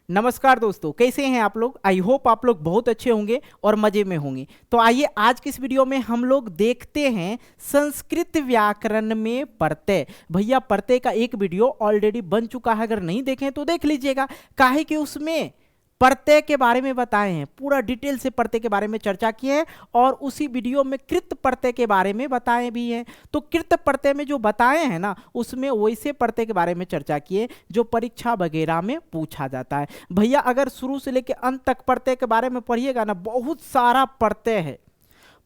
नमस्कार दोस्तों, कैसे हैं आप लोग। आई होप आप लोग बहुत अच्छे होंगे और मजे में होंगे। तो आइए आज की इस वीडियो में हम लोग देखते हैं संस्कृत व्याकरण में प्रत्यय। भैया प्रत्यय का एक वीडियो ऑलरेडी बन चुका है, अगर नहीं देखें तो देख लीजिएगा। काहे कि उसमें प्रत्यय के बारे में बताए हैं, पूरा डिटेल से प्रत्यय के बारे में चर्चा की है और उसी वीडियो में कृत प्रत्यय के बारे में बताए भी हैं। तो कृत प्रत्यय में जो बताए हैं ना, उसमें वैसे प्रत्यय के बारे में चर्चा किए जो परीक्षा वगैरह में पूछा जाता है। भैया अगर शुरू से लेकर अंत तक प्रत्यय के बारे में पढ़िएगा ना, बहुत सारा प्रत्यय है,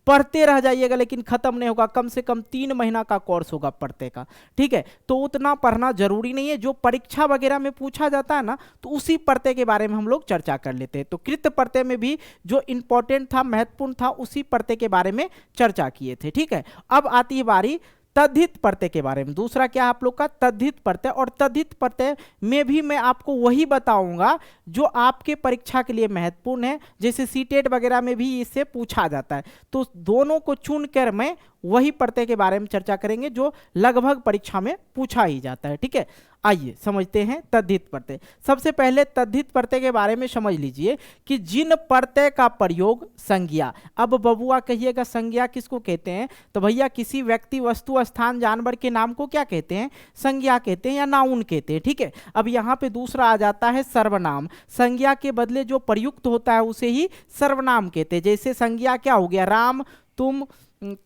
पढ़ते रह जाइएगा लेकिन खत्म नहीं होगा। कम से कम 3 महीना का कोर्स होगा प्रत्यय का, ठीक है। तो उतना पढ़ना जरूरी नहीं है, जो परीक्षा वगैरह में पूछा जाता है ना, तो उसी प्रत्यय के बारे में हम लोग चर्चा कर लेते हैं। तो कृत प्रत्यय में भी जो इंपॉर्टेंट था, महत्वपूर्ण था, उसी प्रत्यय के बारे में चर्चा किए थे, ठीक है। अब आती है बारी तद्धित प्रत्यय के बारे में। दूसरा क्या है आप लोग का तद्धित प्रत्यय, और तद्धित प्रत्यय में भी मैं आपको वही बताऊंगा जो आपके परीक्षा के लिए महत्वपूर्ण है। जैसे सीटेट वगैरह में भी इससे पूछा जाता है, तो दोनों को चुनकर मैं वही प्रत्यय के बारे में चर्चा करेंगे जो लगभग परीक्षा में पूछा ही जाता है, ठीक है। आइए समझते हैं तद्धित प्रत्यय। सबसे पहले तद्धित प्रत्यय के बारे में समझ लीजिए कि जिन प्रत्यय का प्रयोग संज्ञा। अब बबुआ कहिएगा संज्ञा किसको कहते हैं, तो भैया किसी व्यक्ति, वस्तु, स्थान, जानवर के नाम को क्या कहते हैं, संज्ञा कहते हैं या नाउन कहते हैं, ठीक है। अब यहाँ पे दूसरा आ जाता है सर्वनाम। संज्ञा के बदले जो प्रयुक्त होता है उसे ही सर्वनाम कहते हैं। जैसे संज्ञा क्या हो गया, राम तुम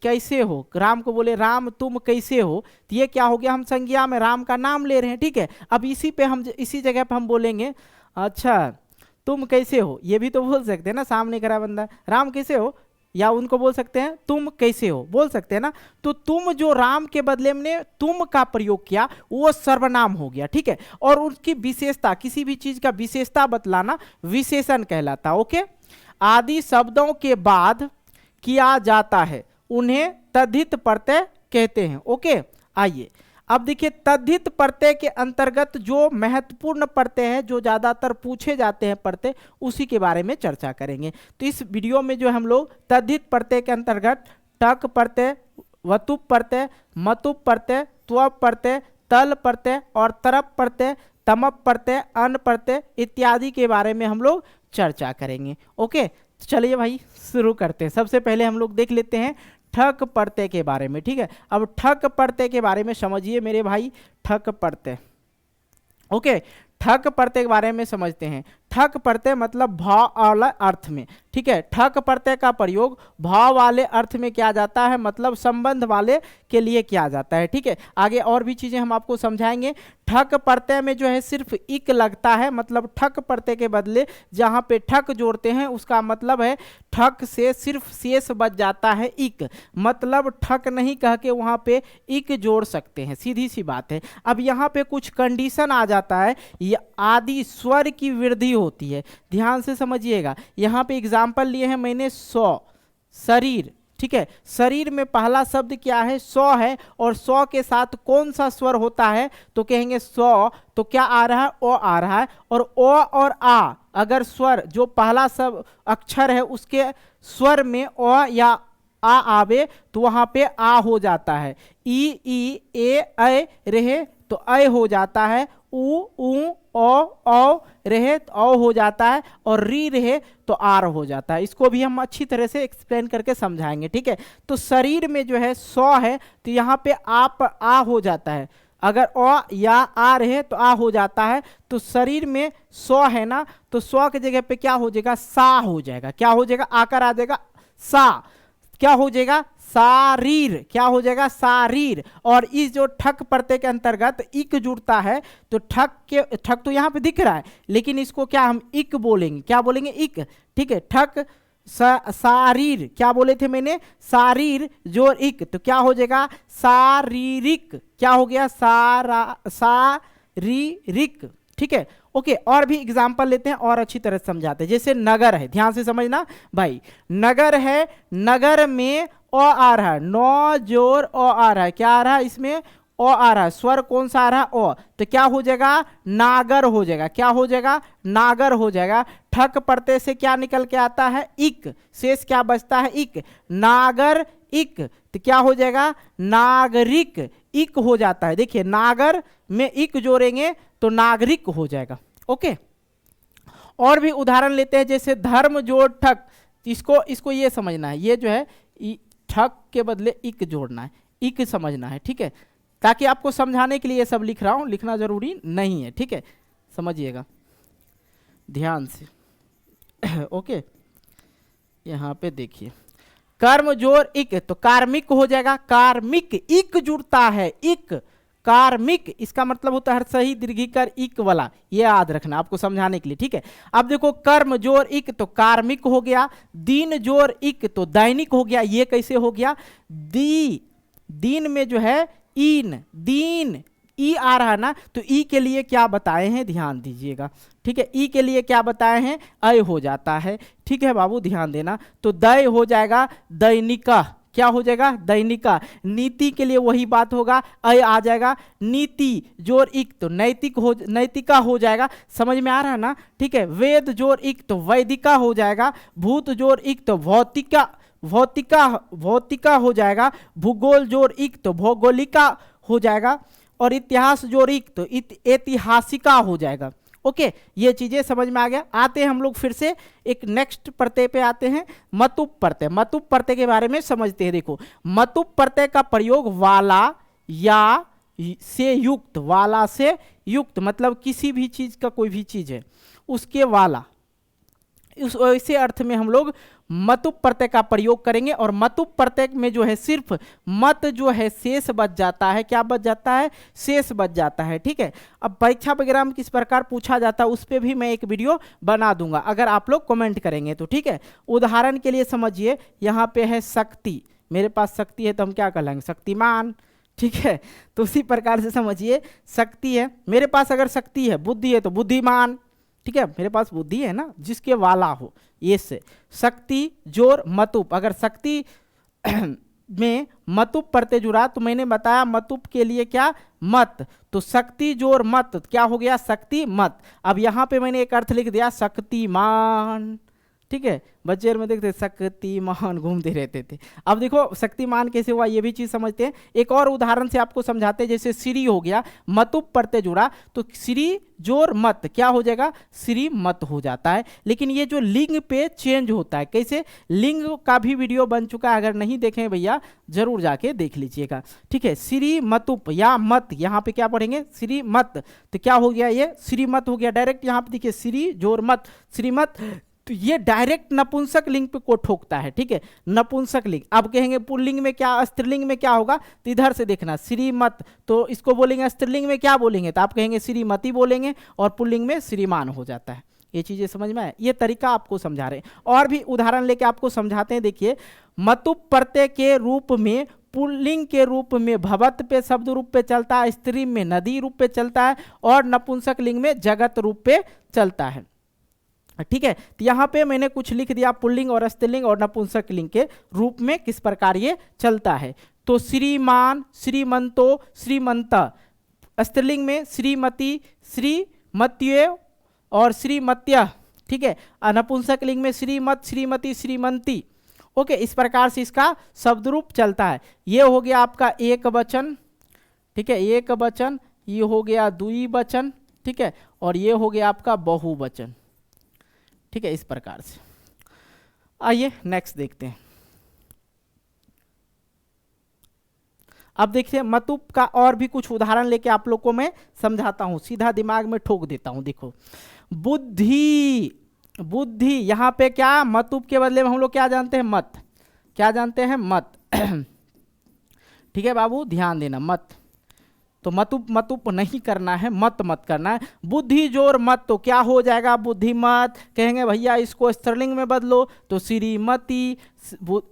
कैसे हो, राम को बोले राम तुम कैसे हो, तो ये क्या हो गया, हम संज्ञा में राम का नाम ले रहे हैं, ठीक है। अब इसी जगह पे हम बोलेंगे अच्छा तुम कैसे हो, ये भी तो बोल सकते हैं ना, सामने खड़ा बंदा राम कैसे हो, या उनको बोल सकते हैं तुम कैसे हो, बोल सकते हैं ना। तो तुम जो राम के बदले में तुम का प्रयोग किया वो सर्वनाम हो गया, ठीक है। और उसकी विशेषता, किसी भी चीज का विशेषता बतलाना विशेषण कहलाता, ओके। आदि शब्दों के बाद किया जाता है उन्हें तद्धित प्रत्यय कहते हैं, ओके। आइए अब देखिए तद्धित प्रत्यय के अंतर्गत जो महत्वपूर्ण प्रत्यय है, जो ज्यादातर पूछे जाते हैं प्रत्यय, उसी के बारे में चर्चा करेंगे। तो इस वीडियो में जो हम लोग तद्धित प्रत्यय के अंतर्गत टक प्रत्यय, वतुप प्रत्यय, मतुप प्रत्यय, त्वप प्रत्यय, तल प्रत्यय और तरप प्रत्यय, तमप प्रत्यय, अन प्रत्यय इत्यादि के बारे में हम लोग चर्चा करेंगे, ओके। तो चलिए भाई शुरू करते हैं। सबसे पहले हम लोग देख लेते हैं ठक प्रत्यय के बारे में, ठीक है। अब ठक प्रत्यय के बारे में समझिए मेरे भाई, ठक प्रत्यय, ओके। ठक प्रत्यय के बारे में समझते हैं। ठक प्रत्यय मतलब भाव वाला अर्थ में, ठीक है। ठक प्रत्यय का प्रयोग भाव वाले अर्थ में किया जाता है, मतलब संबंध वाले के लिए किया जाता है, ठीक है। आगे और भी चीजें हम आपको समझाएंगे। ठक प्रत्यय में जो है सिर्फ इक लगता है, मतलब ठक प्रत्यय के बदले जहां पे ठक जोड़ते हैं उसका मतलब है ठक से सिर्फ शेष बच जाता है इक, मतलब ठक नहीं कह के वहां पे इक जोड़ सकते हैं, सीधी सी बात है। अब यहाँ पे कुछ कंडीशन आ जाता है, ये आदि स्वर की वृद्धि होती है, ध्यान से समझिएगा। यहाँ पे एग्जाम्पल लिए हैं मैंने सौ, शरीर, ठीक है। शरीर में पहला शब्द क्या है, सौ है, और सौ के साथ कौन सा स्वर होता है, तो कहेंगे सौ, तो क्या आ रहा है, ओ आ रहा है। और ओ और आ अगर स्वर जो पहला सब अक्षर है उसके स्वर में ओ या आ आवे तो वहां पे आ हो जाता है। ई ए रहे तो अ हो जाता है, ऊ ओ रहे तो औ हो जाता है, और री रहे तो आर हो जाता है। इसको भी हम अच्छी तरह से एक्सप्लेन करके समझाएंगे, ठीक है। तो शरीर में जो है सौ है तो यहाँ पे आप आ हो जाता है, अगर ओ या आ रहे तो आ हो जाता है। तो शरीर में सौ है ना, तो सौ की जगह पे क्या हो जाएगा, सा हो जाएगा। क्या हो जाएगा, आकर आ जाएगा सा, क्या हो जाएगा, शारीर, क्या हो जाएगा, शारीर। और इस जो ठक प्रत्यय के अंतर्गत इक जुड़ता है, तो ठक तो यहाँ पे दिख रहा है, लेकिन इसको क्या हम इक बोलेंगे, क्या बोलेंगे, इक, ठीक है। ठक शारीर, क्या बोले थे मैंने, शारीर जोड़ इक, तो क्या हो जाएगा, शारीरिक, क्या हो गया, शारीरिक, ठीक है, ओके। और भी एग्जाम्पल लेते हैं और अच्छी तरह समझाते हैं। जैसे नगर है, ध्यान से समझना भाई, नगर है, नगर में ओ आ रहा है, नौ जोर ओ आ रहा है, क्या आ रहा है इसमें, ओ आ रहा है, स्वर कौन सा आ रहा है, ओ, तो क्या हो जाएगा, नागर हो जाएगा, क्या हो जाएगा, नागर हो जाएगा। ठक प्रत्यय से क्या निकल के आता है, इक, शेष क्या बचता है, इक, नागर इक, तो क्या हो जाएगा, नागरिक, इक हो जाता है। देखिए नागर में इक जोड़ेंगे तो नागरिक हो जाएगा, ओके। और भी उदाहरण लेते हैं, जैसे धर्म जोड़ ठक, इसको ये समझना है, ये जो है ठक के बदले इक जोड़ना है, इक समझना है, ठीक है, ताकि आपको समझाने के लिए ये सब लिख रहा हूं, लिखना जरूरी नहीं है, ठीक है, समझिएगा ध्यान से। ओके, यहां पे देखिए कर्म जोर इक, तो कार्मिक हो जाएगा, कार्मिक, इक जुड़ता है, इक कार्मिक, इसका मतलब होता है सही दीर्घिकार इक वाला, ये याद रखना आपको समझाने के लिए, ठीक है। अब देखो कर्म जोर इक तो कार्मिक हो गया, दिन जोर इक तो दैनिक हो गया, ये कैसे हो गया, दीन में जो है इन, दीन ई आ रहा ना, तो ई के लिए क्या बताए हैं, ध्यान दीजिएगा, ठीक है, ई के लिए क्या बताए हैं, अय हो जाता है, ठीक है बाबू ध्यान देना, तो दय हो जाएगा दैनिका, क्या हो जाएगा, दैनिका, नीति के लिए वही बात होगा, अय आ जाएगा, नीति जोर इक तो नैतिक हो, नैतिका हो जाएगा, समझ में आ रहा है ना, ठीक है, वेद जोर इक तो वैदिका हो जाएगा, भूत जोर इक तो भौतिका, भौतिका हो जाएगा, भूगोल जोर इक तो भौगोलिका हो जाएगा, और इतिहास जोर इक तो ऐतिहासिका हो जाएगा। ओके, ये चीजें समझ में आ गया। आते हैं हम लोग फिर से एक नेक्स्ट प्रत्यय पे आते हैं, मतुप प्रत्यय। मतुप प्रत्यय के बारे में समझते हैं। देखो, मतुप प्रत्यय का प्रयोग वाला या से युक्त, वाला से युक्त मतलब किसी भी चीज का, कोई भी चीज है उसके वाला, उस ऐसे अर्थ में हम लोग मतुप प्रत्यय का प्रयोग करेंगे। और मतुप प्रत्यय में जो है सिर्फ मत जो है शेष बच जाता है, क्या बच जाता है, शेष बच जाता है, ठीक है। अब परीक्षा वगैरह में किस प्रकार पूछा जाता है उस पर भी मैं एक वीडियो बना दूंगा, अगर आप लोग कमेंट करेंगे तो, ठीक है। उदाहरण के लिए समझिए, यहाँ पे है शक्ति, मेरे पास शक्ति है तो हम क्या कहलाएंगे, शक्तिमान, ठीक है। तो उसी प्रकार से समझिए, शक्ति है मेरे पास, अगर शक्ति है, बुद्धि है तो बुद्धिमान, ठीक है, मेरे पास बुद्धि है ना, जिसके वाला हो, ये से शक्ति जोर मतुप। अगर शक्ति में मतुप प्रत्यय जुड़ा तो मैंने बताया मतुप के लिए क्या, मत, तो शक्ति जोर मत क्या हो गया, शक्ति मत। अब यहाँ पे मैंने एक अर्थ लिख दिया शक्तिमान, ठीक है, बच्चे में देखते शक्तिमान घूमते रहते थे। अब देखो शक्तिमान कैसे हुआ ये भी चीज समझते हैं। एक और उदाहरण से आपको समझाते हैं, जैसे श्री हो गया, मतुप प्रत्यय जुड़ा तो श्री जोर मत क्या हो जाएगा, श्री मत हो जाता है। लेकिन ये जो लिंग पे चेंज होता है, कैसे, लिंग का भी वीडियो बन चुका है, अगर नहीं देखें भैया जरूर जाके देख लीजिएगा, ठीक है। श्री मतुप या मत, यहाँ पे क्या पढ़ेंगे, श्री मत, तो क्या हो गया, ये श्री मत हो गया डायरेक्ट। यहाँ पे देखिए श्री जोर मत, श्रीमत, तो ये डायरेक्ट नपुंसक लिंग पे को ठोकता है, ठीक है, नपुंसक लिंग। अब कहेंगे पुल्लिंग में क्या, स्त्रीलिंग में क्या होगा, तो इधर से देखना श्रीमत, तो इसको बोलेंगे स्त्रीलिंग में क्या बोलेंगे, तो आप कहेंगे श्रीमती बोलेंगे, और पुल्लिंग में श्रीमान हो जाता है। ये चीजें समझ में आए, ये तरीका आपको समझा रहे हैं। और भी उदाहरण लेके आपको समझाते हैं। देखिए, मतुप प्रत्यय के रूप में पुल्लिंग के रूप में भवत पे शब्द रूप पे चलता है, स्त्री में नदी रूप पे चलता है, और नपुंसक लिंग में जगत रूप पे चलता है, ठीक है। तो यहाँ पे मैंने कुछ लिख दिया पुल्लिंग और स्त्रीलिंग और नपुंसक लिंग के रूप में किस प्रकार ये चलता है। तो श्रीमान, श्रीमंतो, श्रीमंत, स्त्रीलिंग में श्रीमती, श्रीमत्य और श्रीमत्य, ठीक है। नपुंसक लिंग में श्रीमत, श्रीमती, श्रीमंती, ओके। इस प्रकार से इसका शब्द रूप चलता है। ये हो गया आपका एक वचन, ठीक है, एक वचन, ये हो गया द्विवचन, ठीक है, और ये हो गया आपका बहुवचन, ठीक है, इस प्रकार से। आइए नेक्स्ट देखते हैं। अब देखिए मतुप का और भी कुछ उदाहरण लेके आप लोग को मैं समझाता हूं, सीधा दिमाग में ठोक देता हूं। देखो, बुद्धि, बुद्धि यहाँ पे क्या, मतुप के बदले में हम लोग क्या जानते हैं, मत, क्या जानते हैं, मत, ठीक है बाबू ध्यान देना, मत। तो मतुप मतुप नहीं करना है, मत मत करना है। बुद्धि जोर मत तो क्या हो जाएगा, बुद्धिमत। कहेंगे भैया इसको स्त्रीलिंग में बदलो, तो श्रीमती,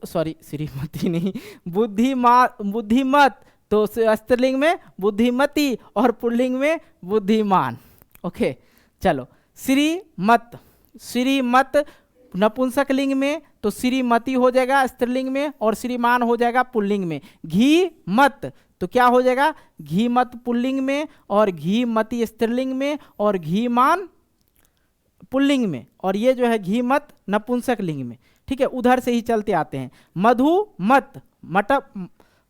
सॉरी श्रीमती नहीं, बुद्धिमत, तो स्त्रीलिंग में बुद्धिमती और पुल्लिंग में बुद्धिमान, ओके। चलो, श्रीमत, श्रीमत नपुंसक लिंग में तो श्रीमती हो जाएगा स्त्रीलिंग में, और श्रीमान हो जाएगा पुल्लिंग में। घी मत तो क्या हो जाएगा, घी मत पुल्लिंग में, और घी मती स्त्रीलिंग में, और घी मान पुल्लिंग में, और ये जो है घी मत नपुंसक लिंग में, ठीक है। उधर से ही चलते आते हैं। मधु मत,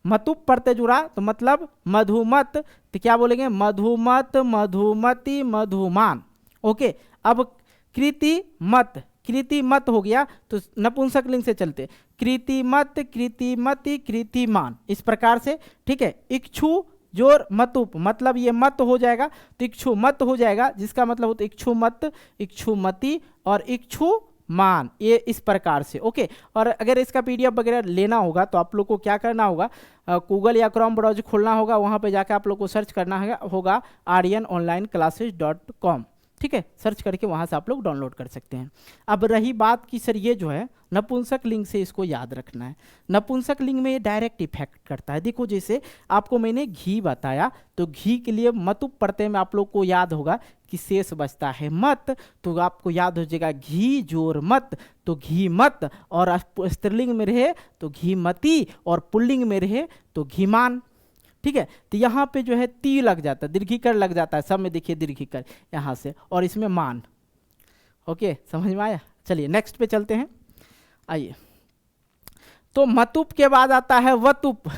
मतुप प्रत्यय जुड़ा तो मतलब मधुमत, तो क्या बोलेंगे, मधुमत, मधुमती, मधुमान, ओके। अब कृतिमत, कृतिमत हो गया तो नपुंसक लिंग से चलते कृतिमत, कृतिमति, कृतिमान, इस प्रकार से। ठीक है, इक्षु जोर मतुप, मतलब ये मत हो जाएगा तो इक्षु मत हो जाएगा, जिसका मतलब होता है इक्षु मत, इक्षुमति और इक्षु मान, ये इस प्रकार से। ओके, और अगर इसका पीडीएफ वगैरह लेना होगा तो आप लोग को क्या करना होगा, गूगल या क्रोम ब्राउजर खोलना होगा, वहाँ पे जाकर आप लोग को सर्च करना होगा aryanonlineclasses.com। ठीक है, सर्च करके वहाँ से आप लोग डाउनलोड कर सकते हैं। अब रही बात कि सर ये जो है नपुंसक लिंग से इसको याद रखना है, नपुंसक लिंग में ये डायरेक्ट इफेक्ट करता है। देखो जैसे आपको मैंने घी बताया, तो घी के लिए मतुप प्रत्यय में आप लोग को याद होगा कि शेष बचता है मत, तो आपको याद हो जाएगा घी जोर मत, तो घी मत, और स्त्रीलिंग में रहे तो घीमती और पुल्लिंग में रहे तो घीमान। ठीक है, तो यहाँ पे जो है ती लग जाता है, दीर्घिकर लग जाता है, सब में देखिए दीर्घिकर यहाँ से, और इसमें मान। ओके, समझ में आया? चलिए नेक्स्ट पे चलते हैं, आइए। तो मतुप के बाद आता है वतुप।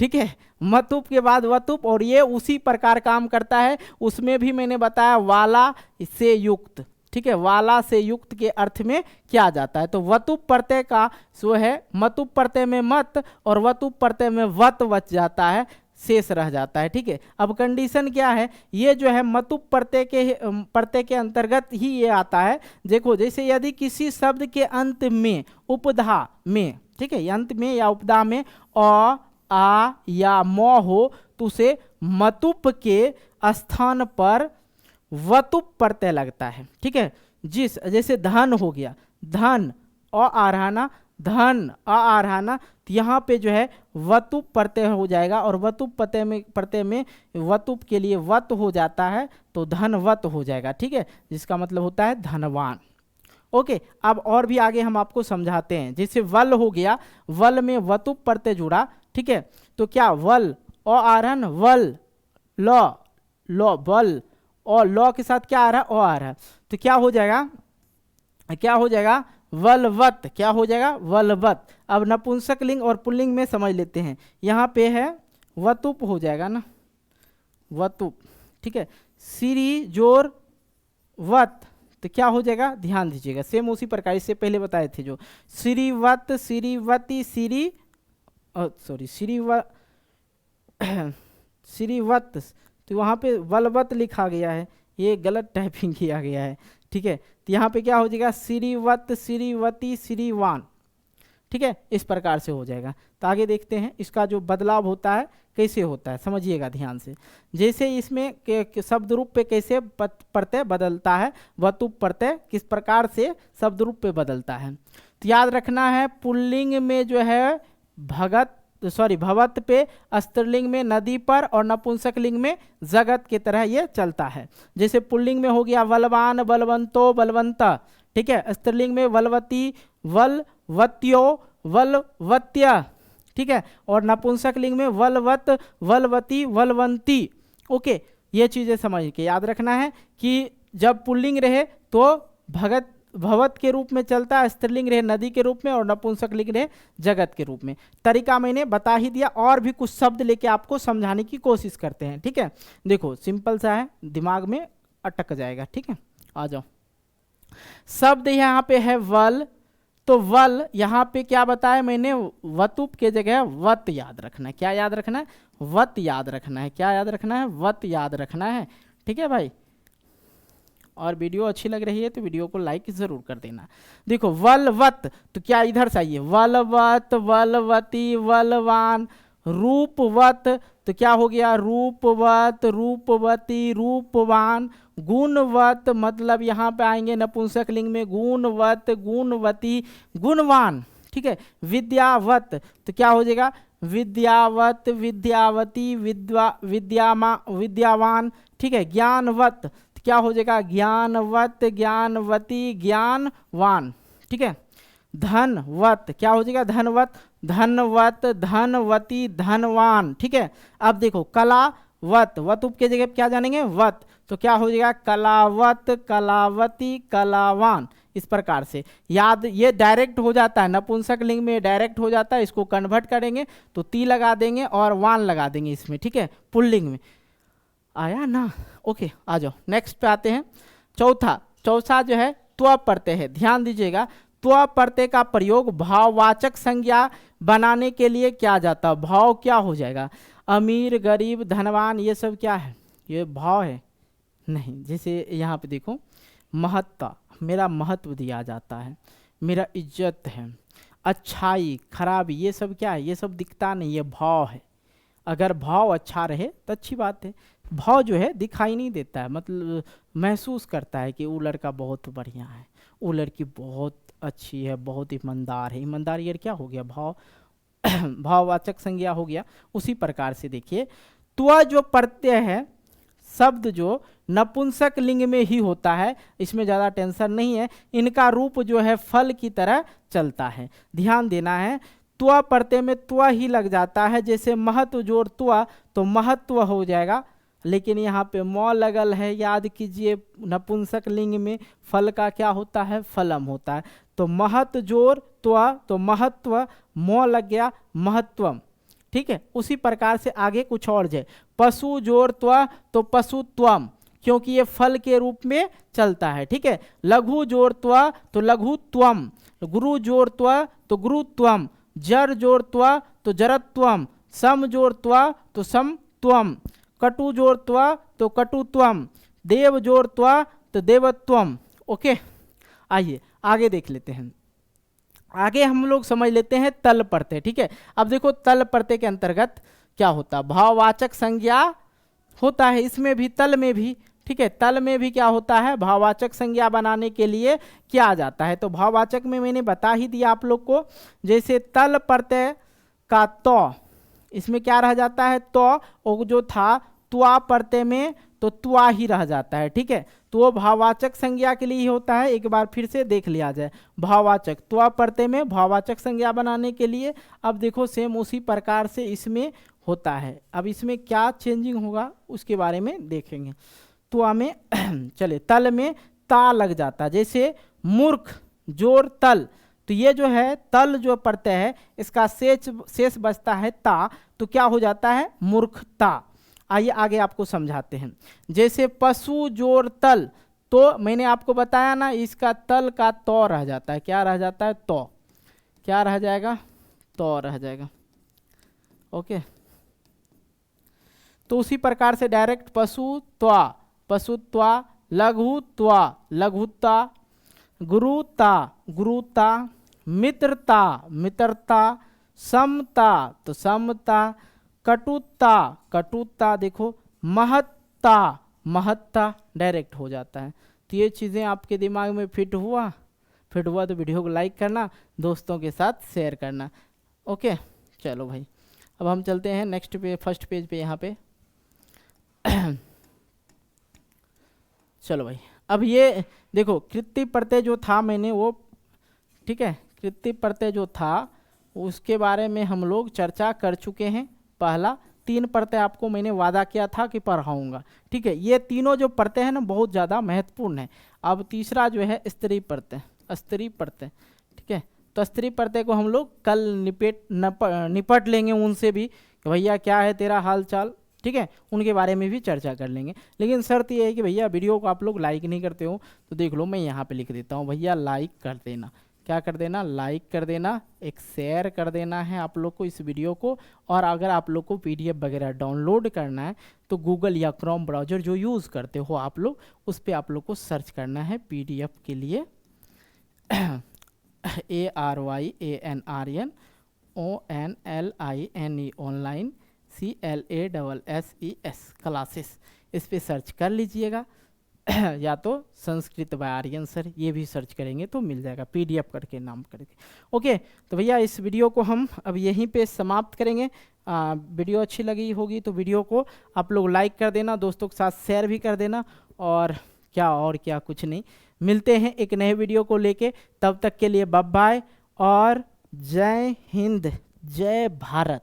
ठीक है, मतुप के बाद वतुप, और ये उसी प्रकार काम करता है, उसमें भी मैंने बताया वाला से युक्त। ठीक है, वाला से युक्त के अर्थ में क्या जाता है, तो वतुप प्रत्यय का सो है, मतुप प्रत्यय में मत और वतुप प्रत्यय में वत बच जाता है, शेष रह जाता है। ठीक है, अब कंडीशन क्या है, ये जो है मतुप प्रत्यय के अंतर्गत ही ये आता है। देखो जैसे यदि किसी शब्द के अंत में उपधा में, ठीक है, अंत में या उपधा में अ आ या म हो तो उसे मतुप के स्थान पर वतुप प्रत्यय लगता है। ठीक है, जैसे धन हो गया, धन अ आ रहा ना, धन आ रहा ना, तो यहाँ पे जो है वतुप प्रत्यय हो जाएगा, और वतुप प्रत्यय में वतुप के लिए वत हो जाता है तो धनवत हो जाएगा। ठीक है, जिसका मतलब होता है धनवान। ओके, अब और भी आगे हम आपको समझाते हैं। जैसे वल हो गया, वल में वतुप प्रत्यय जुड़ा। ठीक है, तो क्या वल अ आ रहा ना, वल लो बल, और लॉ के साथ क्या आ रहा है, ओ आ रहा है, तो क्या हो जाएगा, क्या हो जाएगा वलवत, क्या हो जाएगा वलवत। अब नपुंसक लिंग और पुल्लिंग में समझ लेते हैं, यहाँ पे है वतुप हो जाएगा ना, वतुप। ठीक है, सिरी जोर वत, तो क्या हो जाएगा, ध्यान दीजिएगा, सेम उसी प्रकार इससे पहले बताए थे जो श्रीवत, श्रीवती, श्रीवत, तो वहाँ पे वलवत लिखा गया है, ये गलत टाइपिंग किया गया है। ठीक है, तो यहाँ पे क्या हो जाएगा श्रीवत, श्रीवती, श्रीवान। ठीक है, इस प्रकार से हो जाएगा। तो आगे देखते हैं इसका जो बदलाव होता है कैसे होता है, समझिएगा ध्यान से। जैसे इसमें शब्द रूप पे कैसे प्रत्यय बदलता है, वतुप प्रत्यय किस प्रकार से शब्द रूप पे बदलता है, तो याद रखना है पुल्लिंग में जो है भवत पे, स्त्रीलिंग में नदी पर, और नपुंसक लिंग में जगत की तरह ये चलता है। जैसे पुल्लिंग में हो गया बलवान, बलवंतो, बलवंता। ठीक है, स्त्रीलिंग में वलवती, वलवत्यो, वलवत्या। ठीक है, और नपुंसक लिंग में वलवत, वलवती, वलवंती। ओके, ये चीजें समझ के याद रखना है कि जब पुल्लिंग रहे तो भवत के रूप में चलता है, स्त्रीलिंग रहे नदी के रूप में, और नपुंसक लिंग रहे जगत के रूप में। तरीका मैंने बता ही दिया, और भी कुछ शब्द लेके आपको समझाने की कोशिश करते हैं। ठीक है, देखो सिंपल सा है, दिमाग में अटक जाएगा। ठीक है, आ जाओ। शब्द यहाँ पे है वल, तो वल यहाँ पे क्या बताया मैंने, वतुप के जगह वत याद रखना है। क्या याद रखना है, वत याद रखना है। क्या याद रखना है, वत याद रखना है। ठीक है भाई, और वीडियो अच्छी लग रही है तो वीडियो को लाइक जरूर कर देना। देखो वलवत, तो क्या इधर से आइए, वलवत, वलवती, वलवान। रूपवत, तो क्या हो गया, रूपवत, रूपवती, रूपवान। गुणवत, मतलब यहाँ पे आएंगे नपुंसक लिंग में गुणवत, गुणवती, गुणवान। ठीक है, विद्यावत, तो क्या हो जाएगा, विद्यावत, विद्यावती, विद्यावान। ठीक है, ज्ञानवत, क्या हो जाएगा, ज्ञानवत, ज्ञानवती, ज्ञानवान। ठीक है, धनवत, क्या हो जाएगा, धनवत, धनवत, धनवती, धनवान। ठीक है, अब देखो कलावत, वतुप के जगह क्या जानेंगे, वत, तो क्या हो जाएगा, कलावत, कलावती, कलावान। इस प्रकार से याद, ये डायरेक्ट हो जाता है, नपुंसक लिंग में डायरेक्ट हो जाता है। इसको कन्वर्ट करेंगे तो ती लगा देंगे और वान लगा देंगे इसमें। ठीक है, पुल्लिंग में आया ना। ओके, आ जाओ नेक्स्ट पे आते हैं। चौथा जो है त्व प्रत्यय है, ध्यान दीजिएगा, त्व प्रत्यय का प्रयोग भाववाचक संज्ञा बनाने के लिए किया जाता है। भाव क्या हो जाएगा, अमीर, गरीब, धनवान, ये सब क्या है, ये भाव है नहीं। जैसे यहाँ पे देखो महत्ता, मेरा महत्व दिया जाता है, मेरा इज्जत है, अच्छाई, खराबी, ये सब क्या है, ये सब दिखता नहीं, ये भाव है। अगर भाव अच्छा रहे तो अच्छी बात है। भाव जो है दिखाई नहीं देता है, मतलब महसूस करता है कि वो लड़का बहुत बढ़िया है, वो लड़की बहुत अच्छी है, बहुत ईमानदार है। ईमानदार ये क्या हो गया, भाव भाववाचक संज्ञा हो गया। उसी प्रकार से देखिए त्व जो प्रत्यय है, शब्द जो नपुंसक लिंग में ही होता है, इसमें ज़्यादा टेंशन नहीं है। इनका रूप जो है फल की तरह चलता है, ध्यान देना है। त्व प्रत्यय में त्व ही लग जाता है, जैसे महत्व जोड़ त्व तो महत्व हो जाएगा, लेकिन यहाँ पे म लगल है, याद कीजिए नपुंसक लिंग में फल का क्या होता है, फलम होता है। तो महत्व जोड़ त्व तो महत्व, म लग गया महत्वम, ठीक है। उसी प्रकार से आगे कुछ और जाए, पशु जोड़ त्व तो पशुत्वम, क्योंकि ये फल के रूप में चलता है, ठीक है। लघु जोड़ त्व तो लघुत्वम, गुरु जोड़ त्व तो गुरुत्वम, जड़ जोड़ त्व तो जड़त्वम, सम जोड़ त्व तो समत्वम, कटु जोड़ त्व तो कटुत्वम, देव जोड़ त्व तो देवत्वम। ओके, आइए आगे देख लेते हैं। आगे हम लोग समझ लेते हैं तल प्रत्यय, ठीक है। अब देखो तल प्रत्यय के अंतर्गत क्या होता है, भाववाचक संज्ञा होता है, इसमें भी तल में भी, ठीक है। तल में भी क्या होता है, भाववाचक संज्ञा बनाने के लिए क्या जाता है। तो भाववाचक में मैंने बता ही दिया आप लोग को, जैसे तल प्रत्यय का तो, इसमें क्या रह जाता है, तो, और जो था त्वा प्रत्यय में तो त्वा ही रह जाता है, ठीक है। तो वो भाववाचक संज्ञा के लिए ही होता है। एक बार फिर से देख लिया जाए, भाववाचक त्वा प्रत्यय में भाववाचक संज्ञा बनाने के लिए। अब देखो सेम उसी प्रकार से इसमें होता है। अब इसमें क्या चेंजिंग होगा उसके बारे में देखेंगे। त्वा में चले तल में ता लग जाता है, जैसे मूर्ख जोड़ तल, तो ये जो है तल जो प्रत्यय है इसका शेष बचता है ता, तो क्या हो जाता है, मूर्खता। आइए आगे आपको समझाते हैं। जैसे पशु जोड़ तल, तो मैंने आपको बताया ना, इसका तल का तो रह जाता है, क्या रह जाता है, तो, क्या रह जाएगा, तो रह जाएगा। ओके, तो उसी प्रकार से डायरेक्ट पशु त्वा, पशुत्वा, लघु त्वा, लघुता, गुरुता, गुरुता, मित्रता, मित्रता, समता तो समता, कटुता, कटुता, देखो महत्ता, महत्ता डायरेक्ट हो जाता है। तो ये चीज़ें आपके दिमाग में फिट हुआ तो वीडियो को लाइक करना, दोस्तों के साथ शेयर करना। ओके, चलो भाई अब हम चलते हैं नेक्स्ट पे, फर्स्ट पेज पे यहाँ पे। चलो भाई, अब ये देखो कृत्य प्रत्यय जो था मैंने वो, ठीक है, कृत्य प्रत्यय जो था उसके बारे में हम लोग चर्चा कर चुके हैं। पहला 3 प्रत्यय आपको मैंने वादा किया था कि पढ़ाऊंगा, ठीक है। ये तीनों जो प्रत्यय है ना बहुत ज़्यादा महत्वपूर्ण है। अब तीसरा जो है स्त्री प्रत्यय, स्त्री प्रत्यय, ठीक है। तो स्त्री प्रत्यय को हम लोग कल निपट लेंगे उनसे भी, कि भैया क्या है तेरा हाल चाल, ठीक है, उनके बारे में भी चर्चा कर लेंगे। लेकिन शर्त ये है कि भैया वीडियो को आप लोग लाइक नहीं करते हो, तो देख लो मैं यहाँ पे लिख देता हूँ, भैया लाइक कर देना। क्या कर देना, लाइक कर देना, एक शेयर कर देना है आप लोग को इस वीडियो को। और अगर आप लोग को PDF वगैरह डाउनलोड करना है तो गूगल या क्रोम ब्राउज़र जो यूज़ करते हो आप लोग, उस पर आप लोग को सर्च करना है PDF के लिए ARYANRNONLINE ऑनलाइन CLASSES क्लासेस, इस पे सर्च कर लीजिएगा। या तो संस्कृत बाय आर्यन सर, ये भी सर्च करेंगे तो मिल जाएगा PDF करके नाम करके। ओके, तो भैया इस वीडियो को हम अब यहीं पे समाप्त करेंगे। वीडियो अच्छी लगी होगी तो वीडियो को आप लोग लाइक कर देना, दोस्तों के साथ शेयर भी कर देना, और क्या कुछ नहीं। मिलते हैं एक नए वीडियो को लेके, तब तक के लिए बाय बाय और जय हिंद, जय भारत।